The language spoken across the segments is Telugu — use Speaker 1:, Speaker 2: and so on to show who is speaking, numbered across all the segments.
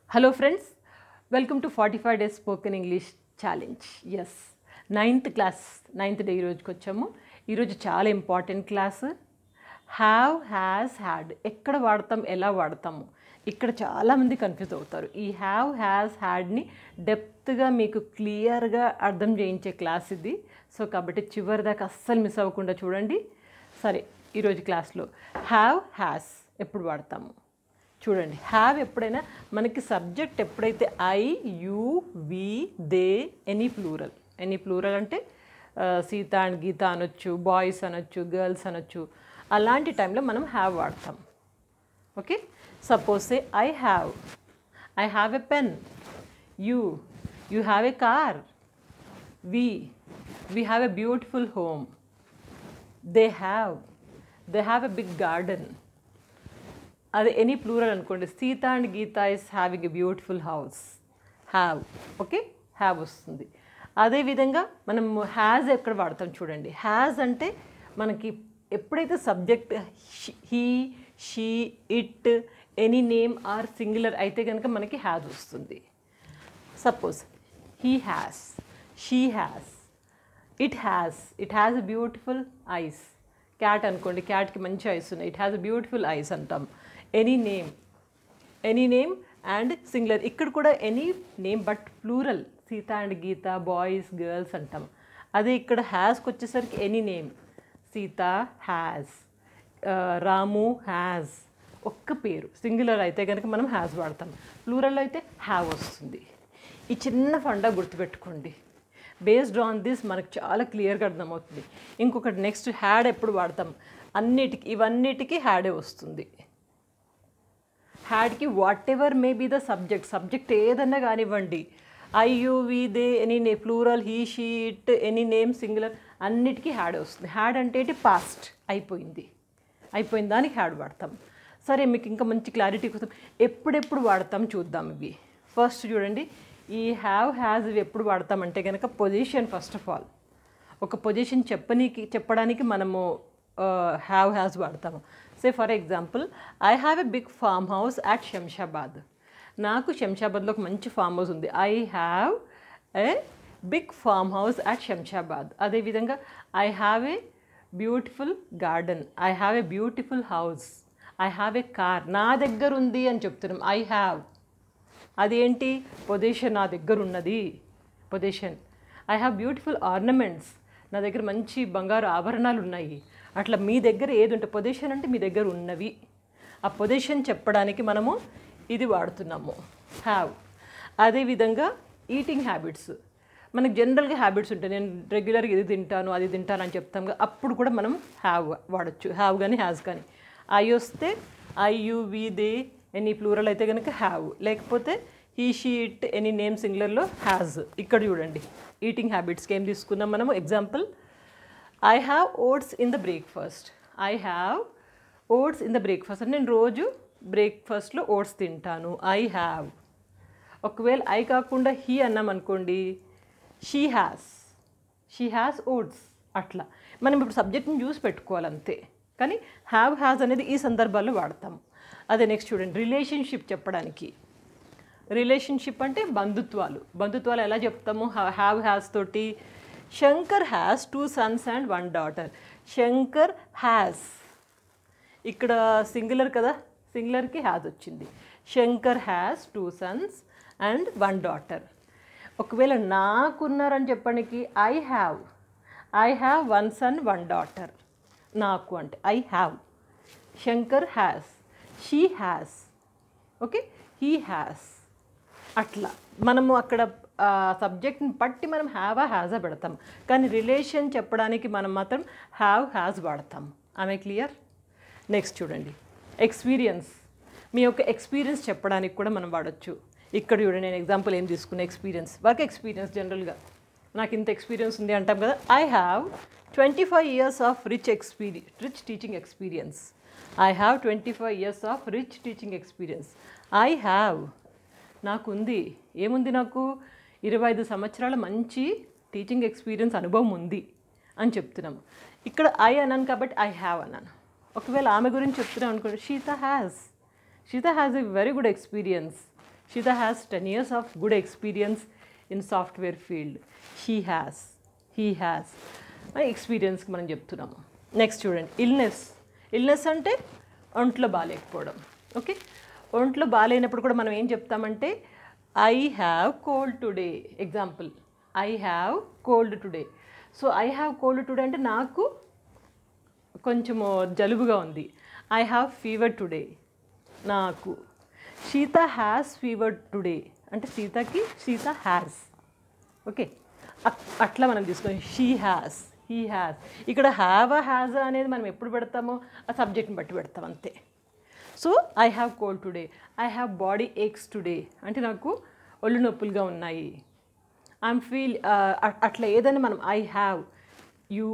Speaker 1: Hello friends, welcome to 45 Days Spoken English Challenge. Yes, 9th class, 9th day ఈరోజుకి వచ్చాము. ఈరోజు చాలా important class. Have, has, had ఎక్కడ వాడతాం, ఎలా వాడతాము, ఇక్కడ చాలామంది కన్ఫ్యూజ్ అవుతారు. ఈ హ్యావ్, హ్యాస్, హ్యాడ్ని డెప్త్గా మీకు క్లియర్గా అర్థం చేయించే క్లాస్ ఇది. సో కాబట్టి చివరి దాకా అస్సలు మిస్ అవ్వకుండా చూడండి. సరే, ఈరోజు క్లాస్లో హ్యావ్, హ్యాస్ ఎప్పుడు వాడతాము చూడండి. హ్యావ్ ఎప్పుడైనా మనకి సబ్జెక్ట్ ఎప్పుడైతే I, you, we, they, any plural అంటే సీత అండ్ గీత అనొచ్చు, బాయ్స్ అనొచ్చు, గర్ల్స్ అనొచ్చు. అలాంటి టైంలో మనం హ్యావ్ వాడతాం. Okay, suppose say I have a pen, you have a car, we have a beautiful home, they have a big garden. అది ఎనీ ప్లూరల్ అనుకోండి, Sita and Gita is having a beautiful house, have. Okay, have వస్తుంది. అదేవిధంగా మనం హ్యాజ్ ఎక్కడ వాడతాం చూడండి. హ్యాజ్ అంటే మనకి ఎప్పుడైతే subject he, she, it, any name are singular అయితే కనుక మనకి హ్యాజ్ వస్తుంది. Suppose he has, she has, it has a beautiful eyes. Cat అనుకోండి, క్యాట్కి మంచి ఐస్ ఉన్నాయి, it has a beautiful eyes అంటాం. ఎనీ నేమ్ అండ్ సింగులర్, ఇక్కడ కూడా any name but plural, Sita and Gita, boys, girls అంటాం. అదే ఇక్కడ హ్యాస్కి వచ్చేసరికి any name, Sita has, Ramu has, ఒక్క పేరు. సింగులర్ అయితే కనుక మనం హ్యాస్ వాడతాం, ప్లూరల్ అయితే హ్యావ్ వస్తుంది. ఈ చిన్న ఫండా గుర్తుపెట్టుకోండి. బేస్డ్ ఆన్ దిస్ మనకు చాలా క్లియర్గా అర్థమవుతుంది. ఇంకొకటి నెక్స్ట్ హ్యాడ్ ఎప్పుడు వాడతాం, ఇవన్నిటికీ హ్యాడే వస్తుంది. హ్యాడ్కి whatever may be the subject ఏదన్నా కానివ్వండి, I, you, we, they, any plural, he, she, it, any name singular, అన్నిటికీ హ్యాడ్ వస్తుంది. హ్యాడ్ అంటే ఏంటి, పాస్ట్, అయిపోయిన దానికి హ్యాడ్ వాడతాం. సరే, మీకు ఇంకా మంచి క్లారిటీ కోసం ఎప్పుడెప్పుడు వాడతాం చూద్దాం. ఇవి ఫస్ట్ చూడండి. ఈ హ్యావ్, హ్యాజ్ ఇవి ఎప్పుడు వాడతామంటే కనుక పొజిషన్. ఫస్ట్ ఆఫ్ ఆల్ ఒక పొజిషన్ చెప్పడానికి మనము హ్యావ్, హ్యాజ్ వాడతాము. Say for example, I have a big farm house at Shamshabad. నాకు శంషాబాద్లో ఒక మంచి ఫామ్ హౌస్ ఉంది. I have a big farm house at Shamshabad. అదేవిధంగా I have a beautiful garden, I have a beautiful house, I have a car. నా దగ్గర ఉంది అని చెప్తున్నాం, ఐ హ్యావ్. అదేంటి, పొజిషన్, నా దగ్గర ఉన్నది position. I have beautiful ornaments, నా దగ్గర మంచి బంగారు ఆభరణాలు ఉన్నాయి. అట్లా మీ దగ్గర ఏది ఉంటే, పొజిషన్ అంటే మీ దగ్గర ఉన్నవి. ఆ పొజిషన్ చెప్పడానికి మనము ఇది వాడుతున్నాము, హ్యావ్. అదేవిధంగా ఈటింగ్ హ్యాబిట్స్, మనకు జనరల్గా హ్యాబిట్స్ ఉంటాయి. నేను రెగ్యులర్గా ఇది తింటాను, అది తింటాను అని చెప్తాం కదా, అప్పుడు కూడా మనం హ్యావ్ వాడచ్చు. హ్యావ్ కానీ హ్యాజ్ కానీ. ఐ వస్తే I, you, we, they, any plural అయితే కనుక హ్యావ్, లేకపోతే he, she, it, any name సింగులర్లో హ్యాజ్. ఇక్కడ చూడండి, ఈటింగ్ హ్యాబిట్స్కి ఏం తీసుకున్నాం మనము. Example, I have oats in the breakfast. I have oats in the breakfast అంటే నేను రోజు బ్రేక్ఫాస్ట్లో ఓట్స్ తింటాను, ఐ హ్యావ్. ఒకవేళ ఐ కాకుండా హీ అన్నాం అనుకోండి, షీ హ్యాస్ ఓట్స్. అట్లా మనం ఇప్పుడు సబ్జెక్ట్ని చూసి పెట్టుకోవాలంతే. కానీ హ్యావ్, హ్యాజ్ అనేది ఈ సందర్భాల్లో వాడతాము. అదే నెక్స్ట్ చూడండి, రిలేషన్షిప్ చెప్పడానికి. రిలేషన్షిప్ అంటే బంధుత్వాలు ఎలా చెప్తాము హ్యావ్, హ్యాజ్ తోటి. Shankar has 2 sons and 1 daughter. Shankar has, ఇక్కడ సింగులర్ కదా, సింగులర్కి హ్యాజ్ వచ్చింది. Shankar has 2 sons and 1 daughter. ఒకవేళ నాకున్నారని చెప్పడానికి ఐ హ్యావ్ 1 son 1 daughter. నాకు అంటే I have. Shankar has, she has, okay, he has. అట్లా మనము అక్కడ సబ్జెక్ట్ని బట్టి మనం హ్యావా, హ్యాజా పెడతాం. కానీ రిలేషన్ చెప్పడానికి మనం మాత్రం హ్యావ్, హ్యాజ్ వాడతాం. ఆమె క్లియర్? నెక్స్ట్ చూడండి, ఎక్స్పీరియన్స్. మీ యొక్క ఎక్స్పీరియన్స్ చెప్పడానికి కూడా మనం వాడచ్చు. ఇక్కడ చూడండి, నేను ఎగ్జాంపుల్ ఏం తీసుకున్నా, వర్క్ ఎక్స్పీరియన్స్. జనరల్గా నాకు ఇంత ఎక్స్పీరియన్స్ ఉంది అంటాం కదా. I have 25 years of rich teaching experience. I have 25 years of rich teaching experience. I have, నాకుంది. ఏముంది, నాకు 25 సంవత్సరాల మంచి టీచింగ్ ఎక్స్పీరియన్స్ అనుభవం ఉంది అని చెప్తున్నాము. ఇక్కడ ఐ అన్నాను కాబట్టి ఐ హ్యావ్ అన్నాను. ఒకవేళ ఆమె గురించి చెప్తున్నాం అనుకోండి, Sita has a very good experience. Shita has 10 years of good experience in software field. He has experience మనం చెప్తున్నాము. నెక్స్ట్ చూడండి, ఇల్నెస్ అంటే ఒంట్లో బాగాలేకపోవడం. ఓకే, ఒంట్లో బాగాలేనప్పుడు కూడా మనం ఏం చెప్తామంటే I have cold today. Example, I have cold today. So I have cold today అంటే నాకు కొంచెము జలుబుగా ఉంది. ఐ హ్యావ్ ఫీవర్ టుడే నాకు. సీత హ్యాస్ ఫీవర్ టుడే అంటే సీత హ్యాస్. ఓకే, అట్లా మనం తీసుకొని షీ హ్యాస్, హీ హ్యాస్. ఇక్కడ హ్యావ్ హ్యాజ్ అనేది మనం ఎప్పుడు పెడతామో ఆ సబ్జెక్ట్ని బట్టి పెడతాం అంతే. So I have cold today, I have body X today అంటే నాకు ఒళ్ళు నొప్పులుగా ఉన్నాయి. ఐఎమ్ ఫీల్ అట్లా ఏదైనా మనం I have, you,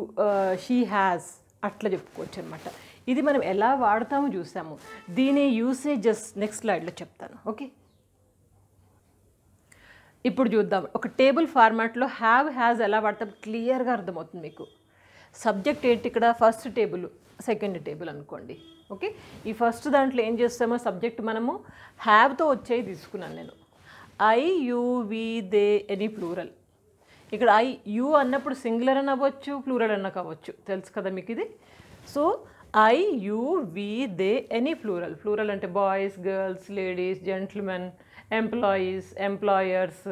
Speaker 1: she has అట్లా చెప్పుకోవచ్చు అనమాట. ఇది మనం ఎలా వాడతామో చూసాము. దీని యూసేజెస్ నెక్స్ట్ స్లైడ్లో చెప్తాను. ఓకే, ఇప్పుడు చూద్దాం. ఒక టేబుల్ ఫార్మాట్లో హ్యావ్ హ్యాజ్ ఎలా వాడతాం క్లియర్గా అర్థమవుతుంది మీకు. సబ్జెక్ట్ ఏంటి ఇక్కడ, ఫస్ట్ టేబుల్ సెకండ్ టేబుల్ అనుకోండి. ఓకే, ఈ ఫస్ట్ దాంట్లో ఏం చేస్తామో సబ్జెక్ట్ మనము హ్యావ్తో వచ్చేవి తీసుకున్నాను నేను. I, you, we, they, any plural. ఇక్కడ ఐ, యూ అన్నప్పుడు సింగులర్ అని అవ్వచ్చు, ప్లూరల్ అన్న కావచ్చు, తెలుసు కదా మీకు ఇది. So I, you, we, they, any plural అంటే boys, girls, ladies, gentlemen, employees, employers,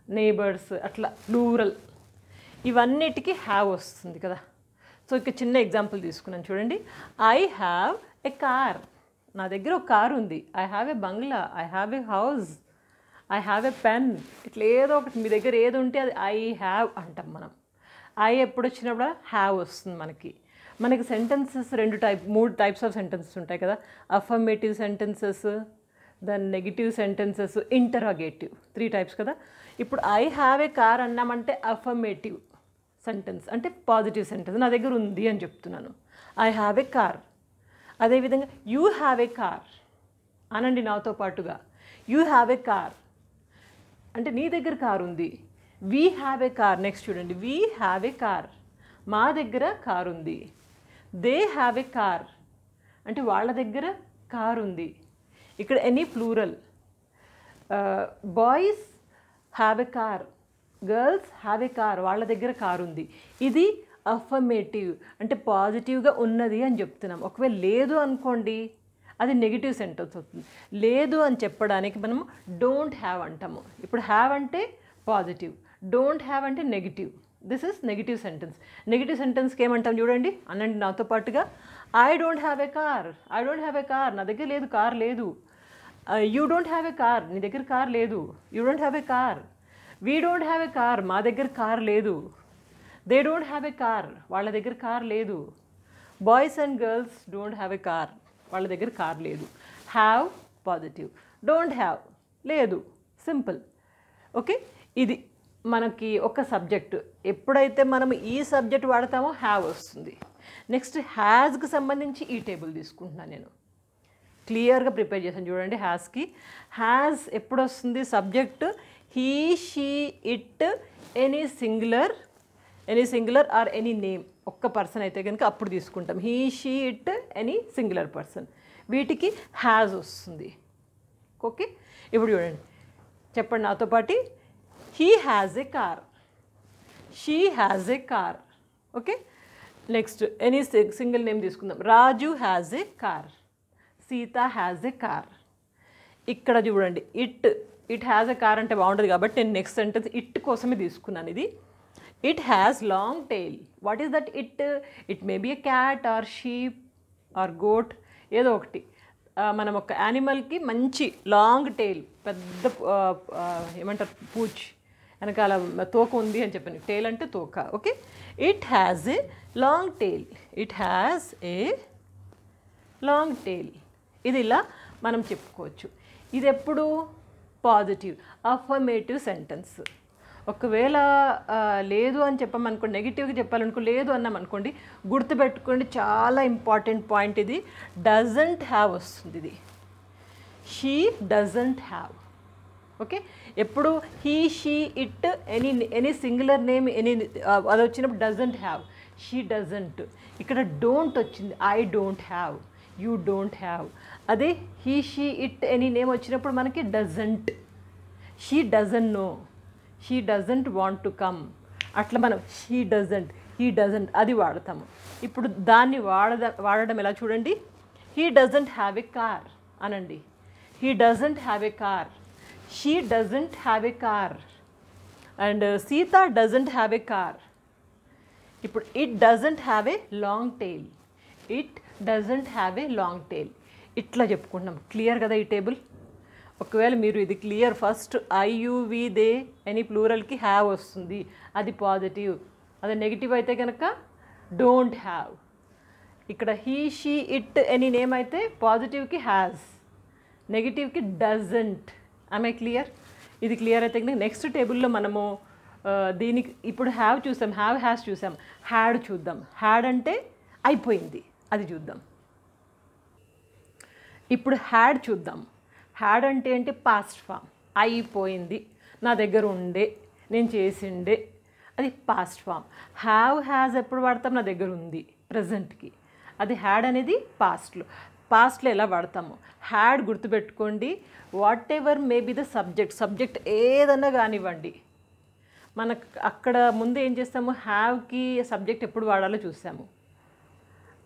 Speaker 1: neighbours, అట్లా ప్లూరల్. ఇవన్నిటికీ హ్యావ్ వస్తుంది కదా. సో ఇక చిన్న ఎగ్జాంపుల్ తీసుకున్నాను చూడండి. ఐ హ్యావ్ ఎ కార్, నా దగ్గర ఒక కార్ ఉంది. I have a bungalow, I have a house, I have a pen. ఇట్లా ఏదో ఒకటి మీ దగ్గర ఏది ఉంటే అది ఐ హ్యావ్ అంటాం మనం. ఐ ఎప్పుడు వచ్చినప్పుడు హ్యావ్ వస్తుంది మనకి సెంటెన్సెస్ మూడు టైప్స్ ఆఫ్ సెంటెన్సెస్ ఉంటాయి కదా. Affirmative sentences, then negative sentences, interrogative, 3 types కదా. ఇప్పుడు ఐ హ్యావ్ ఏ కార్ అన్నామంటే అఫర్మేటివ్ సెంటెన్స్ అంటే పాజిటివ్ సెంటెన్స్, నా దగ్గర ఉంది అని చెప్తున్నాను. I have a car. అదేవిధంగా యూ హ్యావ్ ఏ కార్ అనండి నాతో పాటుగా. యూ హ్యావ్ ఏ కార్ అంటే నీ దగ్గర కార్ ఉంది. We have a car, next చూడండి, వీ హ్యావ్ ఏ కార్, మా దగ్గర కార్ ఉంది. దే హ్యావ్ ఏ కార్ అంటే వాళ్ళ దగ్గర కార్ ఉంది. ఇక్కడ any plural. Boys have a car, girls have a car, వాళ్ళ దగ్గర కార్ ఉంది. ఇది అఫర్మేటివ్ అంటే పాజిటివ్గా ఉన్నది అని చెప్తున్నాం. ఒకవేళ లేదు అనుకోండి అది నెగిటివ్ సెంటెన్స్ అవుతుంది. లేదు అని చెప్పడానికి మనము డోంట్ హ్యావ్ అంటాము. ఇప్పుడు హ్యావ్ అంటే పాజిటివ్, డోంట్ హ్యావ్ అంటే negative. This is negative sentence. Negative సెంటెన్స్కి ఏమంటాం చూడండి, అనండి నాతో పాటుగా. I don't have a car, I don't have a car, నా దగ్గర లేదు, కార్ లేదు. You don't have a car, నీ దగ్గర కార్ లేదు. You don't have a car. We don't have a car, మా దగ్గర కార్ లేదు. They don't have a car, వాళ్ళ దగ్గర కార్ లేదు. Boys and girls don't have a car, వాళ్ళ దగ్గర కార్ లేదు. హ్యావ్ పాజిటివ్, డోంట్ హ్యావ్ లేదు, సింపుల్. ఓకే, ఇది మనకి ఒక సబ్జెక్టు. ఎప్పుడైతే మనం ఈ సబ్జెక్ట్ వాడతామో హ్యావ్ వస్తుంది. నెక్స్ట్ హ్యాజ్కి సంబంధించి ఈ టేబుల్ తీసుకుంటున్నాను నేను. క్లియర్గా ప్రిపేర్ చేశాను చూడండి. హ్యాస్కి హ్యాజ్ ఎప్పుడు వస్తుంది, subject he, she, it, any singular or any name. ఒక్క పర్సన్ అయితే కనుక అప్పుడు తీసుకుంటాం. He, she, it, any singular person. వీటికి హ్యాజ్ వస్తుంది. ఓకే, ఇప్పుడు చూడండి, చెప్పండి నాతో పాటు. He has a car, she has a car. Okay, next any single name తీసుకుందాం. Raju has a car, Sita has a car. ఇక్కడ చూడండి, ఇట్ హ్యాజ్ ఎ కార్ అంటే బాగుంటుంది కాబట్టి నేను నెక్స్ట్ సెంటెన్స్ ఇట్ కోసమే తీసుకున్నాను. ఇది it has long tail. What is that it? It may be a cat or sheep or goat, ఏదో ఒకటి. మనం ఒక యానిమల్కి మంచి లాంగ్ టెయిల్, పెద్ద ఏమంటారు పూచ్, వెనకాల తోక ఉంది అని చెప్పాను. టెయిల్ అంటే తోక. Okay, it has a long tail, it has a long tail. ఇది ఇలా మనం చెప్పుకోవచ్చు. ఇది ఎప్పుడు పాజిటివ్ అఫర్మేటివ్ సెంటెన్స్. ఒకవేళ లేదు అని చెప్పామనుకోండి, నెగిటివ్గా చెప్పాలనుకో, లేదు అన్నామనుకోండి, గుర్తుపెట్టుకోండి చాలా ఇంపార్టెంట్ పాయింట్ ఇది. డజంట్ హ్యావ్ వస్తుంది. ఇది షీ డజంట్ హ్యావ్. ఓకే, ఎప్పుడు he, she, it, any singular name అది వచ్చినప్పుడు డజంట్ హ్యావ్, షీ డజంట్. ఇక్కడ డోంట్ వచ్చింది, I don't have, you don't have. అదే he she it any name వచ్చినప్పుడు మనకి doesn't, she doesn't know, she doesn't want to come, అట్లా మనం షీ డజంట్, హీ డజంట్ అది వాడతాము. ఇప్పుడు దాన్ని వాడడం ఎలా చూడండి. He doesn't have a car అనండి. He doesn't have a car, she doesn't have a car, and Sita doesn't have a car. ఇప్పుడు it doesn't have a long tail, it doesn't have a long tail. ఇట్లా చెప్పుకుంటున్నాం. క్లియర్ కదా ఈ టేబుల్? ఒకవేళ మీరు ఇది clear, first I you we they any ప్లూరల్కి హ్యావ్ వస్తుంది, అది పాజిటివ్. అది నెగిటివ్ అయితే కనుక డోంట్ హ్యావ్. ఇక్కడ he she it any name అయితే పాజిటివ్కి హ్యాస్, నెగిటివ్కి డజంట్. I clear? ఇది క్లియర్ అయితే కనుక నెక్స్ట్ టేబుల్లో మనము దీనికి ఇప్పుడు హ్యావ్ చూసాం, హ్యావ్ హ్యాస్ చూసాం, హ్యాడ్ చూద్దాం. హ్యాడ్ అంటే అయిపోయింది, అది చూద్దాం. ఇప్పుడు హ్యాడ్ చూద్దాం. హ్యాడ్ అంటే ఏంటి? Past form. అయిపోయింది, నా దగ్గర ఉండే, నేను చేసిండే, అది పాస్ట్ ఫామ్. హ్యావ్ హ్యాజ్ ఎప్పుడు వాడతాం? నా దగ్గర ఉంది, ప్రజెంట్కి. అది హ్యాడ్ అనేది పాస్ట్లో ఎలా వాడతాము? హ్యాడ్ గుర్తుపెట్టుకోండి. What ever may be the subject ఏదన్నా కానివ్వండి. మనకు అక్కడ ముందు ఏం చేస్తాము? హ్యావ్కి సబ్జెక్ట్ ఎప్పుడు వాడాలో చూసాము.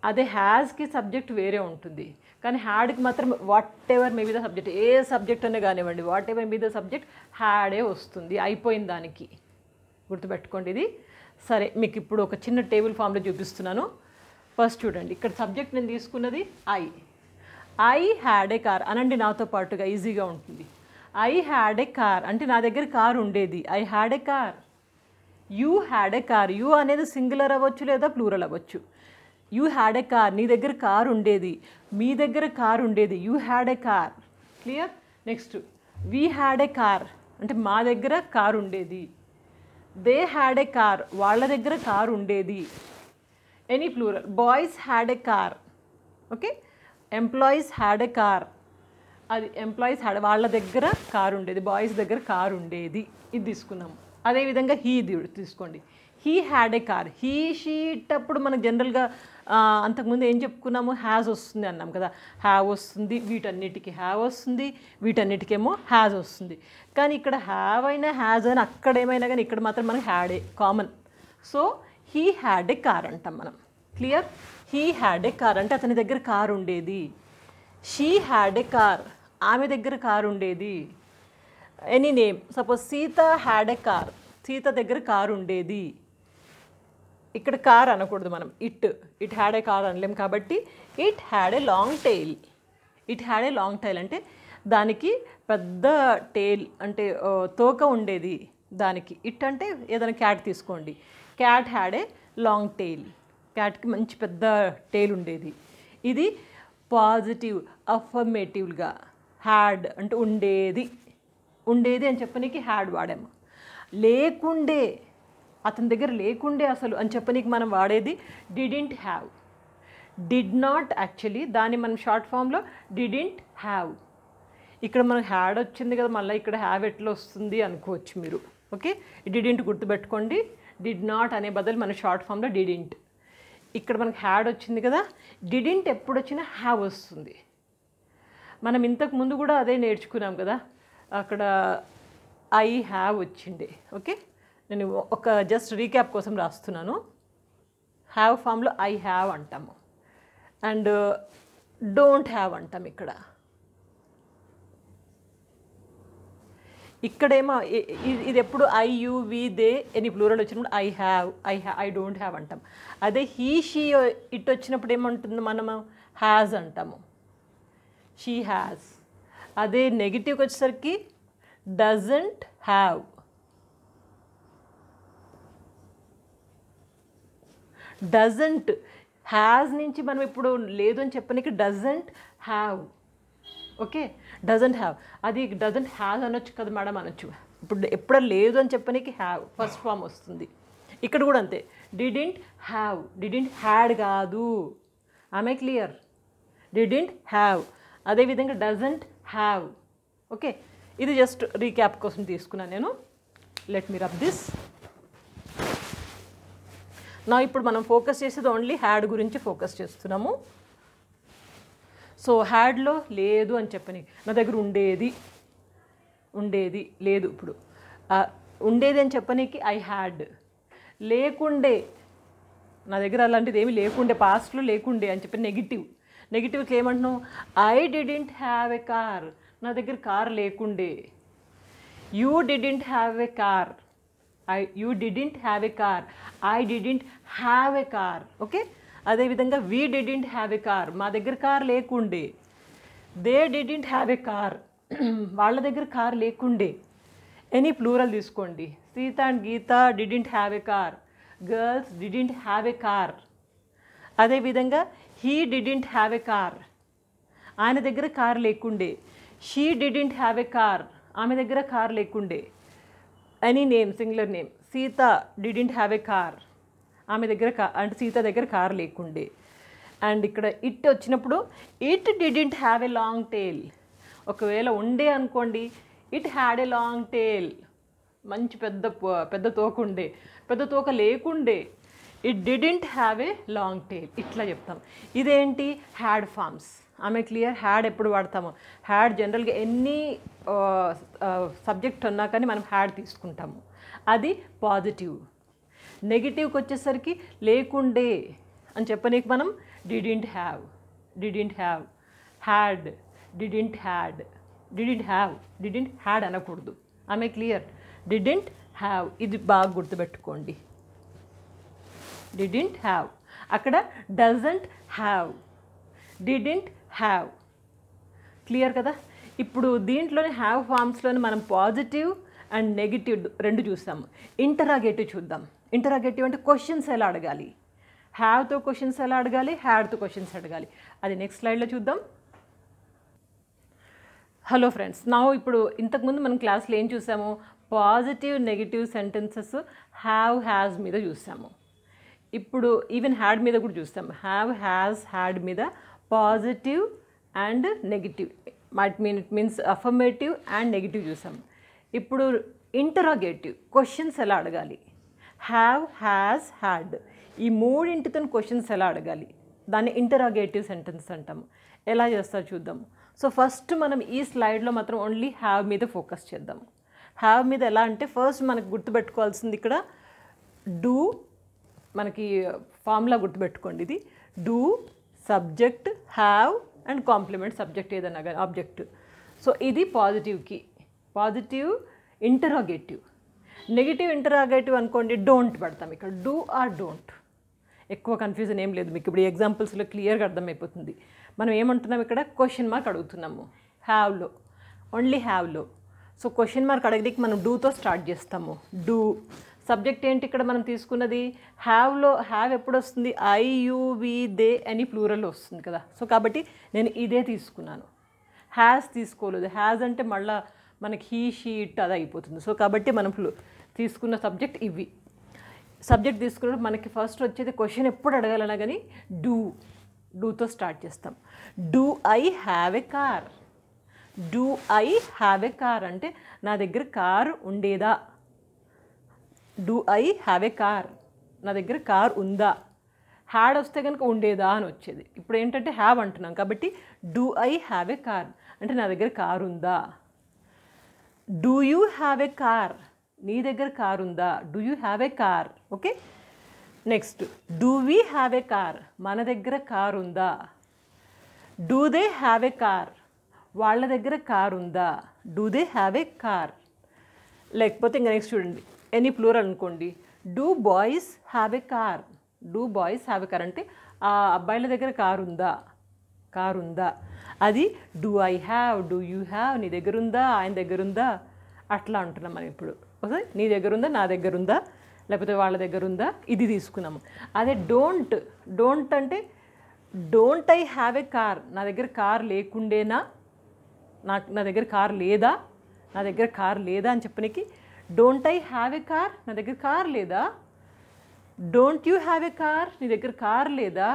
Speaker 1: అదే హ్యాజ్కి సబ్జెక్ట్ వేరే ఉంటుంది, కానీ హ్యాడ్కి మాత్రం whatever may be the subject, a subject అనే కానివ్వండి, whatever may be the subject హ్యాడే వస్తుంది, అయిపోయిన దానికి. గుర్తుపెట్టుకోండి ఇది. సరే, మీకు ఇప్పుడు ఒక చిన్న టేబుల్ ఫామ్లో చూపిస్తున్నాను. ఫస్ట్ చూడండి, ఇక్కడ సబ్జెక్ట్ నేను తీసుకున్నది ఐ హ్యాడ్ ఏ కార్ అనండి నాతో పాటుగా, ఈజీగా ఉంటుంది. ఐ హ్యాడ్ ఏ కార్ అంటే నా దగ్గర కార్ ఉండేది, I had a car. You had a car, you అనేది సింగులర్ అవ్వచ్చు లేదా ప్లూరల్ అవ్వచ్చు. యూ హ్యాడ్ ఏ కార్, నీ దగ్గర కార్ ఉండేది, మీ దగ్గర కార్ ఉండేది, you had a car. Clear? Next we had a car అంటే మా దగ్గర కార్ ఉండేది. దే హ్యాడ్ ఏ కార్, వాళ్ళ దగ్గర కార్ ఉండేది. Any plural. Boys had a car. Okay, employees had a car, అది ఎంప్లాయీస్ హ్యాడ్, వాళ్ళ దగ్గర కార్ ఉండేది, బాయ్స్ దగ్గర కార్ ఉండేది. ఇది తీసుకున్నాము. అదేవిధంగా హీ తీసుకోండి. He had a car. He she it అప్పుడు మనకు జనరల్గా అంతకుముందు ఏం చెప్పుకున్నాము? హ్యాజ్ వస్తుంది అన్నాం కదా. హ్యావ్ వస్తుంది, వీటన్నిటికీ హ్యావ్ వస్తుంది, వీటన్నిటికేమో హ్యాజ్ వస్తుంది. కానీ ఇక్కడ హ్యావ్ అయినా హ్యాజ్ అయినా అక్కడ ఏమైనా కానీ ఇక్కడ మాత్రం మనకి had a common. So he had a car అంటాం మనం. Clear? He had a car అంటే అతని దగ్గర కార్ ఉండేది. షీ హ్యాడ్ ఏ కార్, ఆమె దగ్గర కార్ ఉండేది. Any name, suppose Sita had a car, Sita దగ్గర కార్ ఉండేది. ఇక్కడ కార్ అనకూడదు మనం, ఇట్ హ్యాడ్ ఏ కార్ అనలేం కాబట్టి it had a long tail. It had a long tail అంటే దానికి పెద్ద టెయిల్ అంటే తోక ఉండేది దానికి. ఇట్ అంటే ఏదైనా క్యాట్ తీసుకోండి, cat had a long tail, క్యాట్కి మంచి పెద్ద టెయిల్ ఉండేది. ఇది పాజిటివ్ అఫర్మేటివ్గా. హ్యాడ్ అంటే ఉండేది, ఉండేది అని చెప్పనీకి హ్యాడ్ వాడాము. లేకుండే, అతని దగ్గర లేకుండే అసలు అని చెప్పనీకి మనం వాడేది didn't have. Did not actually, దాన్ని మనం షార్ట్ ఫామ్లో డిడింట్ హ్యావ్. ఇక్కడ మనకు హ్యాడ్ వచ్చింది కదా, మళ్ళీ ఇక్కడ హ్యావ్ ఎట్లా వస్తుంది అనుకోవచ్చు మీరు. ఓకే, డిడింట్ గుర్తుపెట్టుకోండి. డిడ్ నాట్ అనే బదులు మన షార్ట్ ఫామ్లో డిడింట్. ఇక్కడ మనకు హ్యాడ్ వచ్చింది కదా, డిడింట్ ఎప్పుడు వచ్చినా హ్యావ్ వస్తుంది. మనం ఇంతకు ముందు కూడా అదే నేర్చుకున్నాం కదా, అక్కడ ఐ హ్యావ్ వచ్చిండే. ఓకే, నేను ఒక జస్ట్ రీక్యాప్ కోసం రాస్తున్నాను. హ్యావ్ ఫామ్లో ఐ హ్యావ్ అంటాము, అండ్ డోంట్ హ్యావ్ అంటాం. ఇక్కడేమో ఇది ఎప్పుడు I you we they any plural వచ్చినప్పుడు I have, I don't have అంటాం. అదే హీ షీ ఇట్ వచ్చినప్పుడు ఏమంటుంది మనము? హ్యాజ్ అంటాము, షీ హ్యాజ్. అదే నెగిటివ్కి వచ్చేసరికి డజంట్ హ్యావ్. డజంట్, హ్యాజ్ నుంచి మనం ఇప్పుడు లేదు అని చెప్పడానికి doesn't have. Okay, doesn't have. అది డజంట్ హ్యావ్ అనొచ్చు కదా మేడం అనొచ్చు. ఇప్పుడు ఎప్పుడో లేదు అని చెప్పడానికి హ్యావ్ ఫస్ట్ ఫామ్ వస్తుంది. ఇక్కడ కూడా అంతే, డిడింట్ హ్యావ్, డిడింట్ హ్యాడ్ కాదు. ఆమె క్లియర్? Didn't have. అదేవిధంగా డజంట్ హ్యావ్. ఓకే, ఇది జస్ట్ రీక్యాప్ కోసం తీసుకున్నాను నేను. Let me rub this. నా ఇప్పుడు మనం ఫోకస్ చేసేది ఓన్లీ హ్యాడ్ గురించి ఫోకస్ చేస్తున్నాము. సో హ్యాడ్లో లేదు అని చెప్పని, నా దగ్గర ఉండేది లేదు. ఇప్పుడు ఉండేది అని చెప్పనీకి ఐ హ్యాడ్. లేకుండే, నా దగ్గర అలాంటిది ఏమీ లేకుండే, పాస్ట్లో లేకుండే అని చెప్పి నెగిటివ్కి ఏమంటున్నావు? I didn't have a car, నా దగ్గర కార్ లేకుండే. You didn't have a car, you didn't have a car, I didn't have a car. Okay, అదేవిధంగా we didn't have a car, మా దగ్గర కార్ లేకుండే. They didn't have a car, వాళ్ళ దగ్గర కార్ లేకుండే. ఎనీ ప్లూరల్ తీసుకోండి. Sita and Gita didn't have a car, girls didn't have a car. అదేవిధంగా he didn't have a car, ఆయన దగ్గర కార్ లేకుండే. She didn't have a car, ఆమె దగ్గర కార్ లేకుండే. Any name, singular name. Sita didn't have a car, ఆమె దగ్గర అంటే సీత దగ్గర కార్ లేకుండే. అండ్ ఇక్కడ ఇట్ వచ్చినప్పుడు it didn't have a long tail. ఒకవేళ ఉండే అనుకోండి, it had a long tail, మంచి పెద్ద తోక ఉండే. పెద్ద తోక లేకుండే, it didn't have a long tail, ఇట్లా చెప్తాం. ఇదేంటి? Had forms. ఆమె క్లియర్? హ్యాడ్ ఎప్పుడు వాడతాము? హ్యాడ్ జనరల్గా ఎన్ని సబ్జెక్ట్ ఉన్నా కానీ మనం హ్యాడ్ తీసుకుంటాము, అది పాజిటివ్. నెగిటివ్కి వచ్చేసరికి లేకుండే అని చెప్పనీకి మనం didn't have, had, didn't had అనకూడదు. ఆమె క్లియర్? డిడింట్ హ్యావ్, ఇది బాగా గుర్తుపెట్టుకోండి. Didn't have. అక్కడ doesn't have, didn't have. Clear కదా? ఇప్పుడు దీంట్లోనే హ్యావ్ ఫార్మ్స్లోనే మనం పాజిటివ్ అండ్ నెగిటివ్ రెండు చూస్తాము. ఇంటరాగేటివ్ చూద్దాం. ఇంటరాగేటివ్ అంటే క్వశ్చన్స్ ఎలా అడగాలి. హ్యావ్తో క్వశ్చన్స్ ఎలా అడగాలి, హ్యాడ్తో క్వశ్చన్స్ అడగాలి. అది నెక్స్ట్ స్లైడ్లో చూద్దాం. హలో ఫ్రెండ్స్, నా ఇప్పుడు ఇంతకుముందు మనం క్లాస్లో ఏం చూసాము? Positive negative sentences have has మీద చూసాము. ఇప్పుడు ఈవెన్ హ్యాడ్ మీద కూడా చూస్తాం. హ్యావ్ హ్యాజ్ హ్యాడ్ మీద positive and negative, it means affirmative and negative చూసాం. ఇప్పుడు ఇంటరాగేటివ్ క్వశ్చన్స్ ఎలా అడగాలి. హ్యావ్ హ్యాజ్ హ్యాడ్ ఈ మూడింటితో క్వశ్చన్స్ ఎలా అడగాలి, దాన్ని ఇంటరాగేటివ్ సెంటెన్స్ అంటాము. ఎలా చేస్తారో చూద్దాం. సో ఫస్ట్ మనం ఈ స్లైడ్లో మాత్రం ఓన్లీ హ్యావ్ మీద ఫోకస్ చేద్దాం. హ్యావ్ మీద ఎలా అంటే ఫస్ట్ మనకు గుర్తుపెట్టుకోవాల్సింది ఇక్కడ డూ, మనకి ఫార్ములా గుర్తుపెట్టుకోండి. ఇది do, subject, have and complement subject ఏదన్నా కానీ ఆబ్జెక్ట్. సో ఇది పాజిటివ్కి, పాజిటివ్ ఇంటరాగేటివ్. నెగిటివ్ ఇంటరాగేటివ్ అనుకోండి డోంట్ పెడతాం. ఇక్కడ డూ ఆర్ డోంట్, ఎక్కువ కన్ఫ్యూజన్ ఏం లేదు. మీకు ఇప్పుడు ఎగ్జాంపుల్స్లో క్లియర్గా అర్థమైపోతుంది. మనం ఏమంటున్నాం ఇక్కడ? క్వశ్చన్ మార్క్ అడుగుతున్నాము హ్యావ్లో, ఓన్లీ హ్యావ్లో. సో క్వశ్చన్ మార్క్ అడగడానికి మనం డూతో స్టార్ట్ చేస్తాము. డూ. సబ్జెక్ట్ ఏంటి ఇక్కడ మనం తీసుకున్నది? హ్యావ్లో హ్యావ్ ఎప్పుడు వస్తుంది? ఐ, యూ, వి, దే అని ప్లూరల్ వస్తుంది కదా. సో కాబట్టి నేను ఇదే తీసుకున్నాను, హ్యాస్ తీసుకోలేదు. హ్యాస్ అంటే మళ్ళీ మనకి హీ, షీ, ఇట్ అది అయిపోతుంది. సో కాబట్టి మనం తీసుకున్న సబ్జెక్ట్ ఇవి. సబ్జెక్ట్ తీసుకున్నప్పుడు మనకి ఫస్ట్ వచ్చేది క్వశ్చన్ ఎప్పుడు అడగాలన్నా కానీ డూతో స్టార్ట్ చేస్తాం. Do I have a car. Do I have a car అంటే నా దగ్గర కారు ఉండేదా. Do I have a car, నా దగ్గర కార్ ఉందా. హ్యాడ్ వస్తే కనుక ఉండేదా అని వచ్చేది. ఇప్పుడు ఏంటంటే హ్యావ్ అంటున్నాం కాబట్టి do I have a car అంటే నా దగ్గర కారు ఉందా. Do you have a car, నీ దగ్గర కారు ఉందా. Do you have a car. Okay, next do we have a car, మన దగ్గర కారు ఉందా. Do they have a car, వాళ్ళ దగ్గర కారు ఉందా. Do they have a car. లేకపోతే ఇంకా నెక్స్ట్ చూడండి, ఎనీ ప్లూరల్ అనుకోండి. Do boys have a car. Do boys have a car అంటే ఆ అబ్బాయిల దగ్గర కారు ఉందా. అది do I have, do you have, నీ దగ్గర ఉందా, ఆయన దగ్గర ఉందా, అట్లా అంటున్నాం మనం. ఇప్పుడు ఓకే, నీ దగ్గర ఉందా, నా దగ్గర ఉందా, లేకపోతే వాళ్ళ దగ్గర ఉందా, ఇది తీసుకున్నాము. అదే డోంట్ అంటే don't I have a car, నా దగ్గర కార్ లేకుండేనా, నా దగ్గర కార్ లేదా, నా దగ్గర కార్ లేదా అని చెప్పనికి don't I have a car, నా దగ్గర కార్ లేదా. Don't you have a car, నీ దగ్గర కార్ లేదా.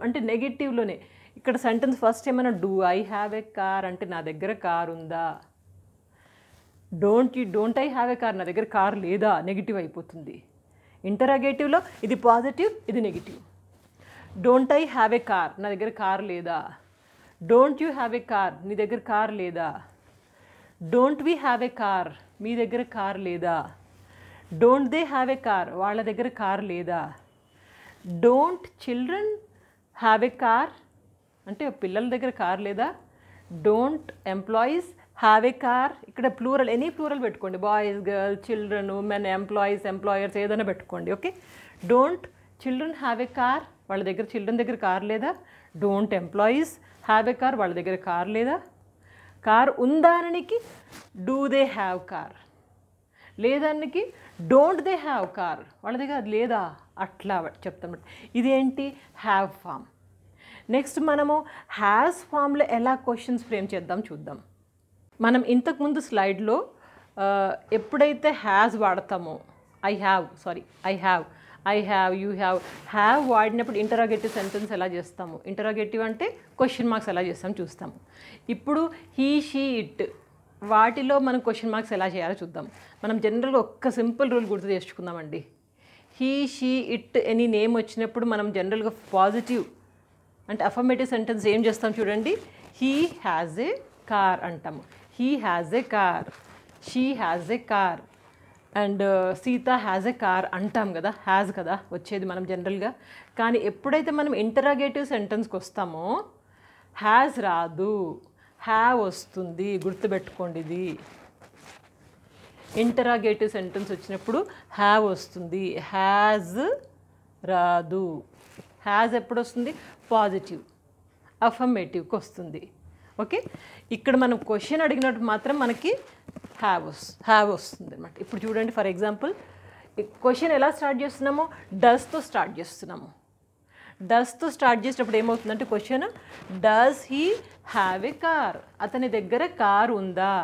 Speaker 1: అంటే నెగిటివ్లోనే ఇక్కడ సెంటెన్స్ ఫస్ట్ ఏమైనా do I have a car అంటే నా దగ్గర కార్ ఉందా. Don't I have a car, నా దగ్గర కార్ లేదా, నెగిటివ్ అయిపోతుంది. ఇంటరాగేటివ్లో ఇది పాజిటివ్, ఇది negative. Don't I have a car, నా దగ్గర కార్ లేదా. Don't you have a car, నీ దగ్గర కార్ లేదా. Don't we have a car, మీ దగ్గర కార్ లేదా. Don't they have a car, వాళ్ళ దగ్గర కార్ లేదా. Don't children have a car అంటే పిల్లల దగ్గర కార్ లేదా. Don't employees have a car, ఇక్కడ ప్లూరల్, ఎనీ ప్లూరల్ పెట్టుకోండి, boys, girls, children, women, employees, employers ఏదైనా పెట్టుకోండి. Okay, don't children have a car, వాళ్ళ దగ్గర చిల్డ్రన్ దగ్గర కార్ లేదా. Don't employees have a car, వాళ్ళ దగ్గర కార్ లేదా. కార్ ఉందానికి డూ దే హ్యావ్ కార్, లేదానికి డోంట్ దే హ్యావ్ కార్, వాళ్ళ దగ్గర అది లేదా, అట్లా చెప్తాం. ఇదేంటి హ్యావ్ ఫామ్. నెక్స్ట్ మనము హ్యాస్ ఫామ్లో ఎలా క్వశ్చన్స్ ఫ్రేమ్ చేద్దాం చూద్దాం. మనం ఇంతకుముందు స్లైడ్లో ఎప్పుడైతే హ్యాస్ వాడతామో, ఐ హ్యావ్, యూ హ్యావ్ వాడినప్పుడు ఇంటరాగేటివ్ సెంటెన్స్ ఎలా చేస్తాము, ఇంటరాగేటివ్ అంటే క్వశ్చన్ మార్క్స్ ఎలా చేస్తాం చూస్తాము. ఇప్పుడు హీ, షీ, ఇట్ వాటిలో మనం క్వశ్చన్ మార్క్స్ ఎలా చేయాలో చూద్దాం. మనం జనరల్గా ఒక్క సింపుల్ రూల్ గుర్తు తెచ్చుకుందామండి. He, she, it any name వచ్చినప్పుడు మనం జనరల్గా పాజిటివ్ అంటే అఫర్మేటివ్ సెంటెన్స్ ఏం చేస్తాం చూడండి. హీ హ్యాజ్ ఏ కార్ అంటాము, he has a car, she has a car, and Sita has a car అంటాం కదా, హ్యాజ్ కదా వచ్చేది మనం జనరల్గా. కానీ ఎప్పుడైతే మనం ఇంటరాగేటివ్ సెంటెన్స్కి వస్తామో హ్యాజ్ రాదు, హ్యావ్ వస్తుంది, గుర్తుపెట్టుకోండి. ఇది ఇంటరాగేటివ్ సెంటెన్స్ వచ్చినప్పుడు హ్యావ్ వస్తుంది, హ్యాజ్ రాదు. హ్యాజ్ ఎప్పుడు వస్తుంది, పాజిటివ్ అఫర్మేటివ్కి వస్తుంది. ఓకే, ఇక్కడ మనం క్వశ్చన్ అడిగినట్టు మాత్రం మనకి హ్యావ్ వస్తుంది అనమాట. ఇప్పుడు చూడండి, ఫర్ ఎగ్జాంపుల్ క్వశ్చన్ ఎలా స్టార్ట్ చేస్తున్నామో డస్తో స్టార్ట్ చేస్తున్నాము. డస్తో స్టార్ట్ చేసినప్పుడు ఏమవుతుందంటే question, does he have a car, అతని దగ్గర కార్ ఉందా.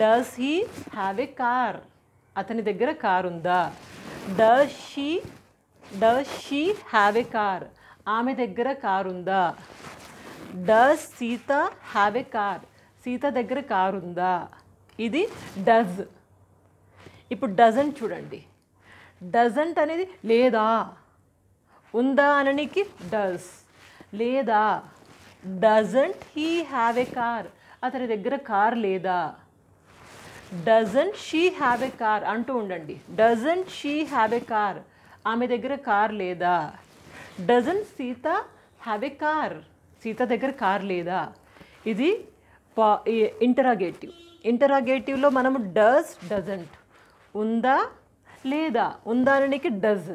Speaker 1: Does he have a car, అతని దగ్గర కార్ ఉందా. Does she have a car, ఆమె దగ్గర కార్ ఉందా. Does Sita have a car, Sita దగ్గర కార్ ఉందా. ఇది డజ్. ఇప్పుడు డజంట్ చూడండి, డజంట్ అనేది లేదా, ఉందా అననికి డస్, లేదా. Doesn't he have a car, అతని దగ్గర కార్ లేదా. Doesn't she have a car అంటూ ఉండండి. Doesn't she have a car, ఆమె దగ్గర కార్ లేదా. Doesn't Sita have a car, Sita దగ్గర కార్ లేదా. ఇది ఇంటరాగేటివ్. ఇంటరాగేటివ్లో మనము డస్, డజంట్, ఉందా లేదా, ఉందానికి డజ్,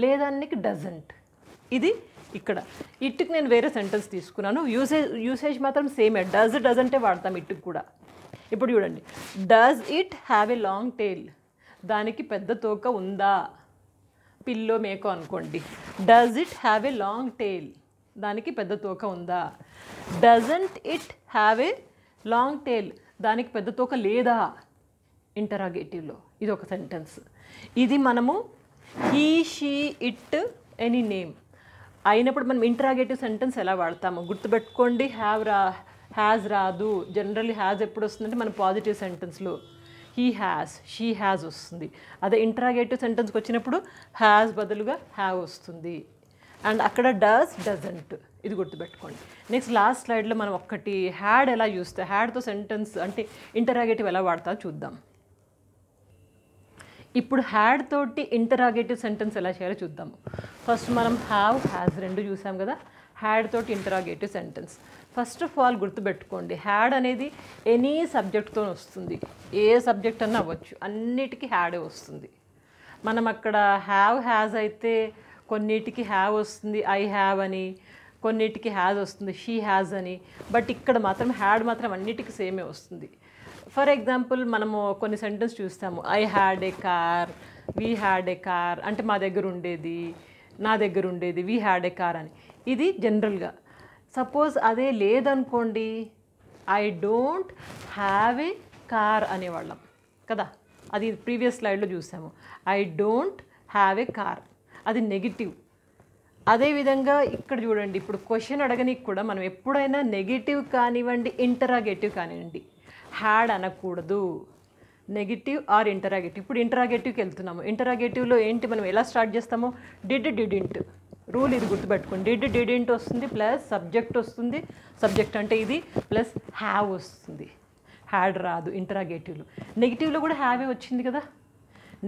Speaker 1: లేదానికి డజంట్. ఇది ఇక్కడ. ఇట్టుకి నేను వేరే సెంటెన్స్ తీసుకున్నాను, యూసేజ్ మాత్రం సేమే, డజ్ డజంటే వాడతాం ఇట్టుకు కూడా. ఇప్పుడు చూడండి, does it have a long tail, దానికి పెద్ద తోక ఉందా. పిల్లో మేకో అనుకోండి. Does it have a long tail, దానికి పెద్ద తోక ఉందా. Doesn't it have a long tail, దానికి పెద్ద తోక లేదా. ఇంటరాగేటివ్లో ఇది ఒక సెంటెన్స్. ఇది మనము he, she, it any name అయినప్పుడు మనం ఇంటరాగేటివ్ సెంటెన్స్ ఎలా వాడతాము గుర్తుపెట్టుకోండి. హ్యాజ్ రాదు. జనరల్లీ హ్యాజ్ ఎప్పుడు వస్తుందంటే మన పాజిటివ్ సెంటెన్స్లో హీ హ్యాస్, షీ హ్యాస్ వస్తుంది. అదే ఇంటరాగేటివ్ సెంటెన్స్కి వచ్చినప్పుడు హ్యాస్ బదులుగా హ్యావ్ వస్తుంది. అండ్ అక్కడ డస్, డజంట్, ఇది గుర్తుపెట్టుకోండి. నెక్స్ట్ లాస్ట్ స్లైడ్లో మనం ఒక్కటి హ్యాడ్ ఎలా చూస్తే, హ్యాడ్తో సెంటెన్స్ అంటే ఇంటరాగేటివ్ ఎలా వాడతా చూద్దాం. ఇప్పుడు హ్యాడ్ తోటి ఇంటరాగేటివ్ సెంటెన్స్ ఎలా చేయాలో చూద్దాము. ఫస్ట్ మనం హ్యావ్, హ్యాస్ రెండు చూసాం కదా. హ్యాడ్ తోటి interrogative sentence. First of all గుర్తుపెట్టుకోండి, హ్యాడ్ అనేది ఎనీ సబ్జెక్ట్తో వస్తుంది. ఏ సబ్జెక్ట్ అన్నా అవ్వచ్చు, అన్నిటికీ హ్యాడే వస్తుంది. మనం అక్కడ హ్యావ్, హ్యాజ్ అయితే కొన్నిటికి హ్యావ్ వస్తుంది, ఐ హ్యావ్ అని, కొన్నిటికి హ్యాజ్ వస్తుంది, షీ హ్యాజ్ అని. బట్ ఇక్కడ మాత్రం హ్యాడ్ మాత్రం అన్నిటికీ సేమే వస్తుంది. ఫర్ ఎగ్జాంపుల్ మనము కొన్ని సెంటెన్స్ చూస్తాము, I had a car, we had a car అంటే మా దగ్గర ఉండేది, నా దగ్గర ఉండేది, వీ హ్యాడ్ ఏ కార్ అని. ఇది జనరల్గా. సపోజ్ అదే లేదనుకోండి, I don't have a car అనేవాళ్ళం కదా. అది ప్రీవియస్ స్లైడ్లో చూసాము. I don't have a car, అది నెగిటివ్. అదేవిధంగా ఇక్కడ చూడండి, ఇప్పుడు క్వశ్చన్ అడగనికి కూడా మనం ఎప్పుడైనా నెగిటివ్ కానివ్వండి, ఇంటరాగేటివ్ కానివ్వండి, హ్యాడ్ అనకూడదు. Negative or interrogative. ఇప్పుడు ఇంటరాగేటివ్కి వెళ్తున్నాము. ఇంటరాగేటివ్లో ఏంటి, మనం ఎలా స్టార్ట్ చేస్తామో డిడ్, డిడింట్, రూల్ ఇది గుర్తుపెట్టుకోండి. డిడింట్ వస్తుంది ప్లస్ సబ్జెక్ట్ వస్తుంది, సబ్జెక్ట్ అంటే ఇది ప్లస్ హ్యావ్ వస్తుంది. హ్యాడ్ రాదు ఇంటరాగేటివ్లో. నెగిటివ్లో కూడా హ్యావే వచ్చింది కదా,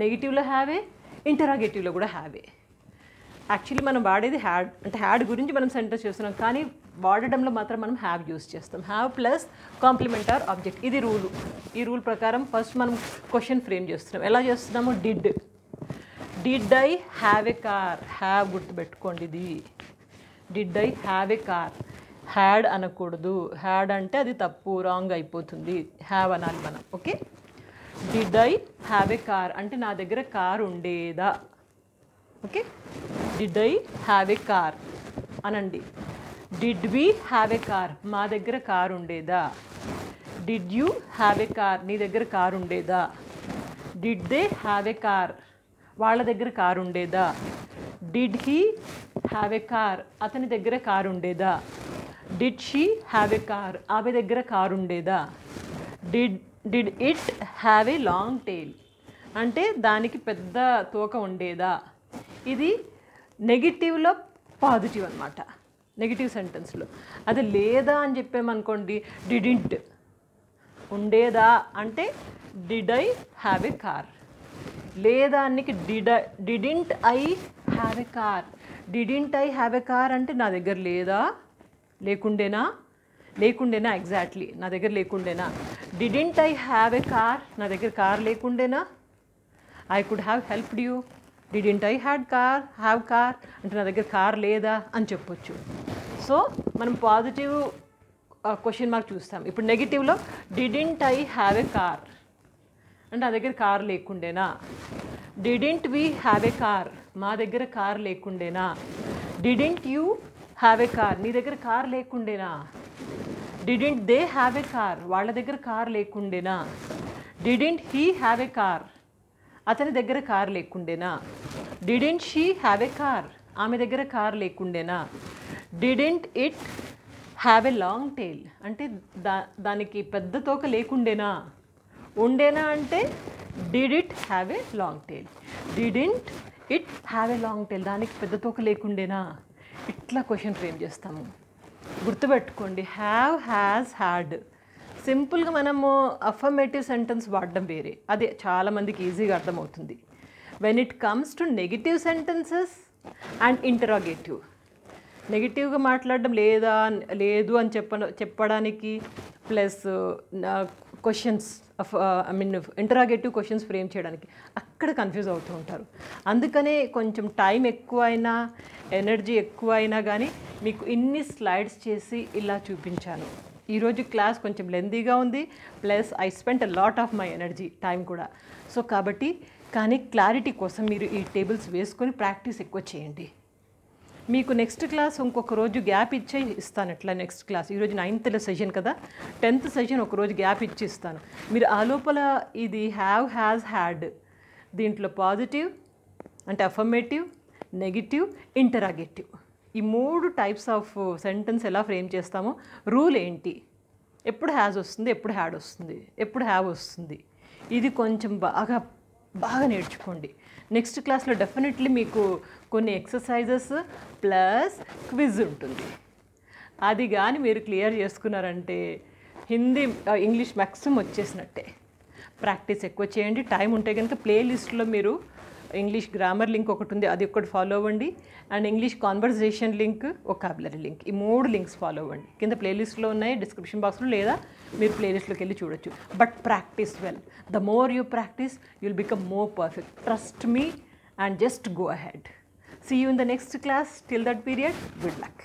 Speaker 1: నెగిటివ్లో హ్యావే, ఇంటరాగేటివ్లో కూడా హ్యావే. యాక్చువల్లీ మనం వాడేది హ్యాడ్, అంటే హ్యాడ్ గురించి మనం సెంటెన్స్ చేస్తున్నాం, కానీ వాడడంలో మాత్రం మనం హ్యావ్ యూస్ చేస్తాం. Have plus complement or object, ఇది రూలు. ఈ రూల్ ప్రకారం ఫస్ట్ మనం క్వశ్చన్ ఫ్రేమ్ చేస్తున్నాం. ఎలా చేస్తున్నాము? Did I have a car. Have గుర్తుపెట్టుకోండి, ఇది did I have a car. Had అనకూడదు, హ్యాడ్ అంటే అది తప్పు, రాంగ్ అయిపోతుంది, హ్యావ్ అనాలి మనం. Okay, did I have a car అంటే నా దగ్గర కార్ ఉండేదా. Okay, did I have a car అనండి. Did we have a car, మా దగ్గర కార్ ఉండేదా. Did you have a car, నీ దగ్గర కార్ ఉండేదా. Did they have a car, వాళ్ళ దగ్గర కార్ ఉండేదా. Did he have a car, అతని దగ్గర కార్ ఉండేదా. Did she have a car, ఆమె దగ్గర కార్ ఉండేదా. Did it have a long tail అంటే దానికి పెద్ద తోక ఉండేదా. ఇది నెగిటివ్లో పాజిటివ్ అనమాట, నెగిటివ్ సెంటెన్స్లో. అది లేదా అని చెప్పామనుకోండి, డిడింట్. ఉండేదా అంటే did I have a car. లేదానికి didn't I have a car. Didn't I have a car అంటే నా దగ్గర లేదా, లేకుండేనా, ఎగ్జాక్ట్లీ నా దగ్గర లేకుండేనా. Didn't I have a car, నా దగ్గర కార్ లేకుండేనా. I could have helped you. Didn't I have car అంటే నా దగ్గర కార్ లేదా అని చెప్పొచ్చు. సో మనం పాజిటివ్ క్వశ్చన్ మార్క్ చూస్తాం. ఇప్పుడు నెగిటివ్లో didn't I have a car అంటే నా దగ్గర కార్ లేకుండేనా. Didn't we have a car, మా దగ్గర కార్ లేకుండేనా. Didn't you have a car, నీ దగ్గర కార్ లేకుండేనా. Didn't they have a car, వాళ్ళ దగ్గర కార్ లేకుండేనా. Didn't he have a car, అతని దగ్గర కార్ లేకుండేనా. Didn't she have a car, ఆమె దగ్గర కార్ లేకుండేనా. Didn't it have a long tail అంటే దానికి పెద్ద తోక లేకుండేనా. ఉండేనా అంటే did it have a long tail. Didn't it have a long tail, దానికి పెద్ద తోక లేకుండేనా. ఇట్లా క్వశ్చన్ ఫ్రేమ్ చేస్తాము. గుర్తుపెట్టుకోండి, హ్యావ్, హ్యాస్, హ్యాడ్. సింపుల్గా మనము అఫర్మేటివ్ సెంటెన్స్ వాడడం వేరే, అది చాలామందికి ఈజీగా అర్థమవుతుంది. When it comes to negative sentences and interrogative, నెగిటివ్గా మాట్లాడడం లేదు అని చెప్పడానికి plus questions interrogative questions frame చేయడానికి అక్కడ కన్ఫ్యూజ్ అవుతూ ఉంటారు. అందుకనే కొంచెం టైం ఎక్కువ అయినా, ఎనర్జీ ఎక్కువ అయినా కానీ మీకు ఇన్ని స్లైడ్స్ చేసి ఇలా చూపించాను. ఈరోజు క్లాస్ కొంచెం లెందీగా ఉంది, plus I spent a lot of my energy, time కూడా. సో కాబట్టి కానీ క్లారిటీ కోసం మీరు ఈ టేబుల్స్ వేసుకొని ప్రాక్టీస్ ఎక్కువ చేయండి. మీకు నెక్స్ట్ క్లాస్ ఇంకొక రోజు గ్యాప్ ఇస్తాను. ఎట్లా నెక్స్ట్ క్లాస్, ఈరోజు 9th సెషన్ కదా, 10th సెషన్ ఒకరోజు గ్యాప్ ఇచ్చి ఇస్తాను. మీరు ఆ లోపల ఇది హ్యావ్, హ్యాస్, హ్యాడ్, దీంట్లో పాజిటివ్ అంటే అఫర్మేటివ్, నెగిటివ్, ఇంటరాగేటివ్, ఈ 3 టైప్స్ ఆఫ్ సెంటెన్స్ ఎలా ఫ్రేమ్ చేస్తామో, రూల్ ఏంటి, ఎప్పుడు హ్యాస్ వస్తుంది, ఎప్పుడు హ్యాడ్ వస్తుంది, ఎప్పుడు హ్యావ్ వస్తుంది, ఇది కొంచెం బాగా నేర్చుకోండి. నెక్స్ట్ క్లాస్లో డెఫినెట్లీ మీకు కొన్ని ఎక్సర్సైజెస్ ప్లస్ క్విజ్ ఉంటుంది. అది కానీ మీరు క్లియర్ చేసుకున్నారంటే హిందీ, ఇంగ్లీష్ మ్యాక్సిమం వచ్చేసినట్టే. ప్రాక్టీస్ ఎక్కువ చేయండి. టైం ఉంటే కనుక ప్లేలిస్ట్లో మీరు ఇంగ్లీష్ గ్రామర్ లింక్ ఒకటి ఉంది, అది ఒకటి ఫాలో అవ్వండి. And English conversation link, vocabulary link, ఈ 3 లింక్స్ ఫాలో అవ్వండి. కింద ప్లేలిస్ట్లో ఉన్నాయి, డిస్క్రిప్షన్ బాక్స్లో, లేదా మీరు ప్లేలిస్ట్లోకి వెళ్ళి చూడొచ్చు. But practice well. The more you practice, you'll become more perfect. Trust me and just go ahead. See you in the next class. Till that period, good luck.